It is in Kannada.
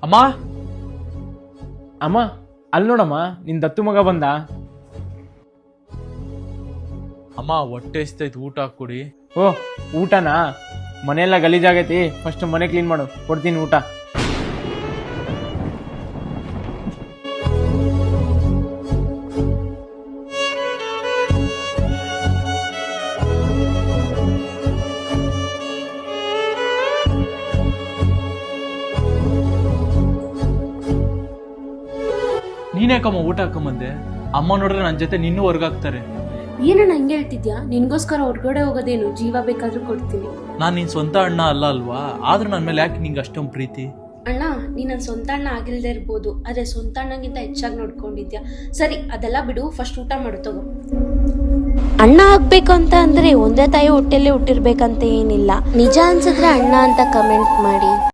ಅಮ್ಮ ಅಮ್ಮ ಅಲ್ಲಿ ನೋಡಮ್ಮ, ನಿನ್ ದತ್ತು ಮಗ ಬಂದ. ಅಮ್ಮ ಹೊಟ್ಟೆ ಎಸ್ತೈತೆ, ಊಟ ಹಾಕ್ಕೊಡಿ. ಓ ಊಟನಾ? ಮನೆಯೆಲ್ಲ ಗಲೀಜಾಗೈತಿ, ಫಸ್ಟ್ ಮನೆ ಕ್ಲೀನ್ ಮಾಡು, ಕೊಡ್ತೀನಿ ಊಟ. ನೀನ್ಯಾಕಮ್ಮ ಊಟ ಹಾಕೊಂಬಂದೆ? ಅಮ್ಮ ನೋಡ್ರೆ ನನ್ನ ಜೊತೆ ನಿನ್ನೂ ಹೊರ್ಗಾಕ್ತಾರೆ. ಏನಣ್ಣ ಹಂಗೆ ಹೇಳ್ತಿದ್ಯಾ? ನಿನ್ಗೋಸ್ಕರ ಹೊರಗಡೆ ಹೋಗೋದೇನು, ಜೀವ ಬೇಕಾದ್ರೂ ಕೊಡ್ತೀನಿ. ನಾನ್ ನಿನ್ ಸ್ವಂತ ಅಣ್ಣ ಅಲ್ಲ ಅಲ್ವಾ? ಆದ್ರೂ ನನ್ನ ಮೇಲೆ ಯಾಕೆ ನಿಂಗೆ ಅಷ್ಟೊಂದು ಪ್ರೀತಿ? ಅಣ್ಣ, ನೀನ್ ನನ್ನ ಸ್ವಂತ ಅಣ್ಣ ಆಗಿಲ್ದೇ ಇರ್ಬೋದು, ಆದ್ರೆ ಸ್ವಂತ ಅಣ್ಣಗಿಂತ ಹೆಚ್ಚಾಗಿ ನೋಡ್ಕೊಂಡಿದ್ಯಾ. ಸರಿ ಅದೆಲ್ಲ ಬಿಡು, ಫಸ್ಟ್ ಊಟ ಮಾಡು, ತಗೋ. ಅಣ್ಣ ಆಗ್ಬೇಕು ಅಂತ ಅಂದ್ರೆ ಒಂದೇ ತಾಯಿ ಹೊಟ್ಟೆಲ್ಲೇ ಹುಟ್ಟಿರ್ಬೇಕಂತ ಏನಿಲ್ಲ. ನಿಜ ಅನ್ಸಿದ್ರೆ ಅಣ್ಣ ಅಂತ ಕಮೆಂಟ್ ಮಾಡಿ.